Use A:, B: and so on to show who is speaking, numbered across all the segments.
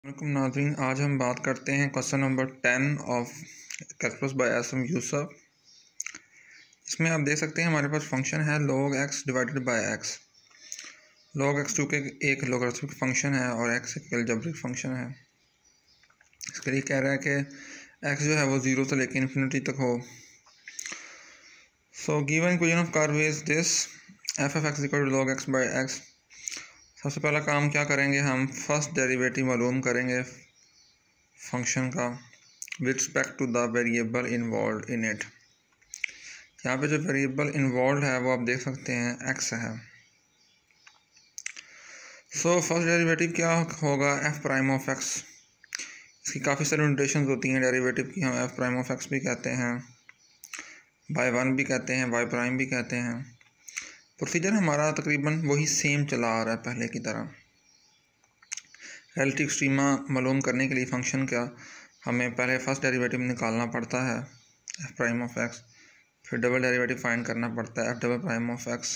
A: वालेकुम नाज़रीन, आज हम बात करते हैं question number 10 of calculus by S M. Yusuf. इसमें आप देख सकते हैं हमारे पास फंक्शन है log x divided by x। log x चूँकि एक लॉगरिथमिक फंक्शन है और x एक अलजेब्रिक फंक्शन है। इसके लिए कह रहा है कि x जो है वो 0 से लेकर इन्फिनिटी तक हो। So given equation of curve is this f of x equal to log x by x। सबसे पहला काम क्या करेंगे, हम फर्स्ट डेरिवेटिव मालूम करेंगे फंक्शन का with respect to the variable involve in it. यहाँ पे जो वेरिएबल इन्वॉल्व है वो आप देख सकते हैं x है। सो फर्स्ट डेरिवेटिव क्या होगा, f प्राइम ऑफ x। इसकी काफ़ी सारी नोटेशंस होती हैं डेरिवेटिव की, हम f प्राइम ऑफ x भी कहते हैं, y1 भी कहते हैं, y प्राइम भी कहते हैं। प्रोसीजर हमारा तकरीबन वही सेम चला आ रहा है पहले की तरह। रिलेटिव एक्सट्रीमा मालूम करने के लिए फंक्शन का हमें पहले फर्स्ट डेरिवेटिव निकालना पड़ता है f प्राइम ऑफ x, फिर डबल डेरिवेटिव फाइंड करना पड़ता है f double prime of x।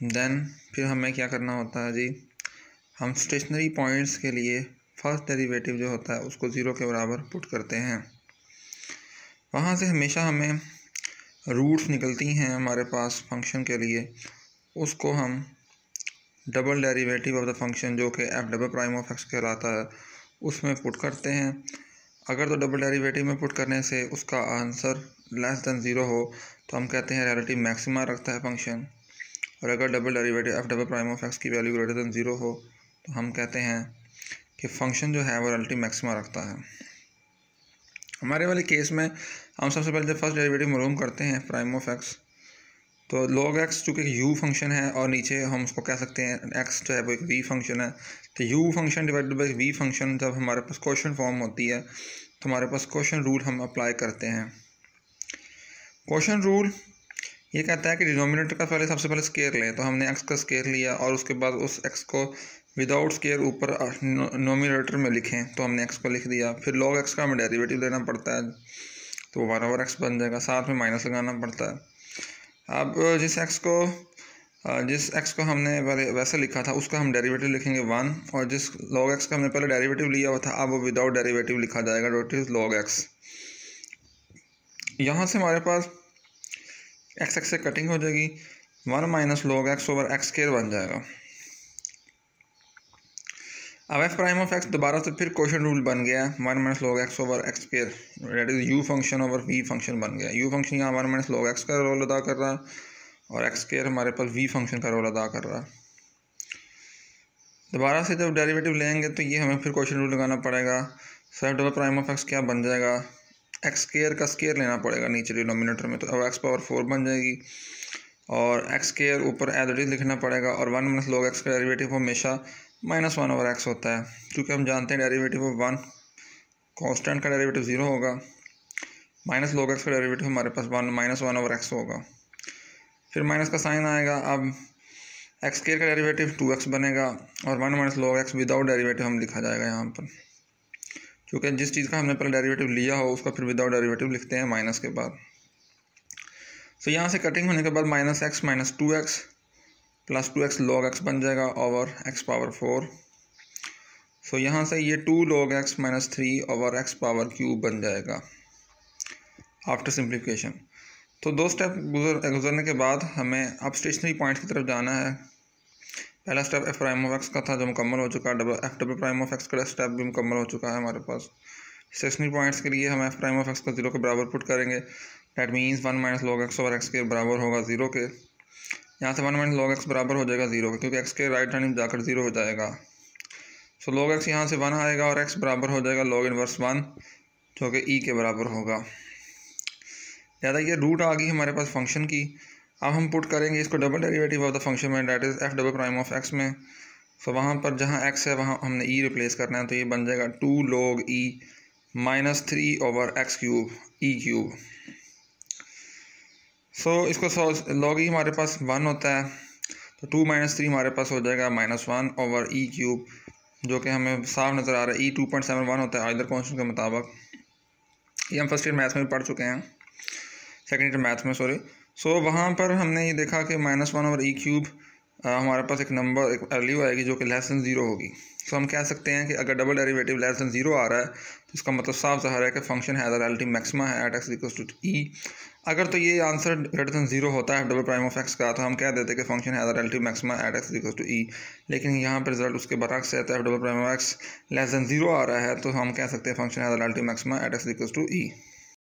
A: Then फिर हमें क्या करना होता है जी, हम स्टेशनरी पॉइंट्स के लिए फर्स्ट डेरिवेटिव जो होता है उसको 0 के बराबर पुट करते हैं। वहाँ से हमेशा हमें रूट्स निकलती हैं हमारे पास फंक्शन के लिए, उसको हम double derivative of the function जो कि f double prime of x कहलाता है उसमें पुट करते हैं। अगर तो डबल डेरिवेटिव में पुट करने से उसका आंसर लेस दैन 0 हो तो हम कहते हैं रिलेटिव मैक्सिमा रखता है फंक्शन, और अगर double derivative f double prime of x की वैल्यू ग्रेटर दैन 0 हो तो हम कहते हैं कि फंक्शन जो है वो रिलेटिव मैक्सिमा रखता है। हमारे वाले केस में हम सबसे पहले जब फर्स्ट डेरिवेटिव मालूम करते हैं प्राइम ऑफ x, तो log x चूँकि u फंक्शन है और नीचे हम उसको कह सकते हैं x जो है वो एक v फंक्शन है, तो u function divided by v function जब हमारे पास क्वोशिएंट फॉर्म होती है तो हमारे पास क्वोशिएंट रूल हम अप्लाई करते हैं। क्वोशिएंट रूल ये कहता है कि डिनोमिनेटर का सबसे पहले स्केयर लें, तो हमने x का स्केयर लिया और उसके बाद उस x को विदाउट स्केयर ऊपर नोमिनेटर में लिखें, तो हमने x को लिख दिया। फिर log x का हमें डेरिवेटिव लेना पड़ता है तो 1/x बन जाएगा, साथ में माइनस लगाना पड़ता है। अब जिस x को हमने वैसे लिखा था उसका हम डेरिवेटिव लिखेंगे 1, और जिस log x का हमने पहले डेरिवेटिव लिया हुआ था अब वो विदाउट डेरिवेटिव लिखा जाएगा, डॉट इज log x। यहाँ से हमारे पास x से कटिंग हो जाएगी, 1 minus log x over x square बन जाएगा। अब f प्राइम ऑफ x दोबारा से फिर क्वोशिएंट रूल बन गया, 1 minus log x over x square, that is u function over v function बन गया। u फंक्शन यहाँ 1 माइनस log x का रोल अदा कर रहा है और x स्क्वायर हमारे पास v फंक्शन का रोल अदा कर रहा है। दोबारा से जब डेरिवेटिव लेंगे तो ये हमें फिर क्वोशिएंट रूल लगाना पड़ेगा। सो f double prime of x क्या बन जाएगा, x स्क्वायर का स्क्वायर लेना पड़ेगा नीचे डिनोमिनेटर में, तो अब x पावर 4 बन जाएगी और x स्क्वायर ऊपर एज इट इज लिखना पड़ेगा, और 1 माइनस log x का डेरिवेटिव हमेशा -1 ओवर x होता है, क्योंकि हम जानते हैं डेरिवेटिव ऑफ 1 कांस्टेंट का डेरिवेटिव 0 होगा, माइनस log x का डेरिवेटिव हमारे पास -1 ओवर x होगा। फिर माइनस का साइन आएगा, अब x स्क्वायर का डेरिवेटिव 2x बनेगा और 1 minus log x without derivative हम लिखा जाएगा यहाँ पर, क्योंकि जिस चीज़ का हमने पहले डेरिवेटिव लिया हो उसका फिर विदाउट डेरिवेटिव लिखते हैं माइनस के बाद। तो यहाँ से कटिंग होने के बाद -x minus 2x plus 2x log x बन जाएगा ओवर x पावर 4। सो यहाँ से ये 2 log x minus 3 over x power cube बन जाएगा आफ्टर सिंप्लीफिकेशन। तो 2 स्टेप गुजरने के बाद हमें अब स्टेशनरी पॉइंट की तरफ जाना है। पहला step f prime of x का था जो मुकम्मल हो चुका है, f double prime of x का स्टेप भी मुकम्मल हो चुका है हमारे पास। स्टेशनरी पॉइंट्स के लिए हम f प्राइम ऑफ x को 0 के बराबर पुट करेंगे, that means 1 minus log x over x के बराबर होगा 0 के। यहाँ से 1 माइनस log x बराबर हो जाएगा 0 के, क्योंकि x के राइट हैंड में जाकर 0 हो जाएगा। सो log x यहाँ से 1 आएगा और x बराबर हो जाएगा log इनवर्स 1 जो कि e के बराबर होगा। ज़्यादा ये रूट आ गई हमारे पास फंक्शन की। अब हम पुट करेंगे इसको double derivative of the function में, that is f double prime of x में। सो वहाँ पर जहाँ x है वहाँ हमने e रिप्लेस करना है, तो ये बन जाएगा 2 log e minus 3 over x cube e cube. So इसको log e हमारे पास 1 होता है, तो 2 माइनस 3 हमारे पास हो जाएगा -1 ओवर e क्यूब, जो कि हमें साफ नज़र आ रहा है। e 2.71 होता है आइदर कॉन्स्टेंट के मुताबिक। ये हम फर्स्ट ईयर मैथ्स में भी पढ़ चुके हैं, सेकेंड ईयर मैथ्स में सॉरी। सो वहाँ पर हमने ये देखा कि -1 ओवर e क्यूब हमारे पास एक नंबर एक वैल्यू आएगी जो कि लेस दैन 0 होगी। तो हम कह सकते हैं कि अगर डबल डेरिवेटिव लेस देन 0 आ रहा है तो इसका मतलब साफ ज़ाहिर है कि function has a relative maxima है एट एक्स इक्वल्स टू ई। अगर तो ये आंसर ग्रेटर देन 0 होता है डबल प्राइम ऑफ एक्स का, तो हम कह देते कि function has a relative maxima at x equals to e. लेकिन यहाँ पर रिजल्ट उसके बरक्स है, तो double prime of x less than 0 आ रहा है, तो हम कह सकते हैं function has a relative maxima at x equals to E.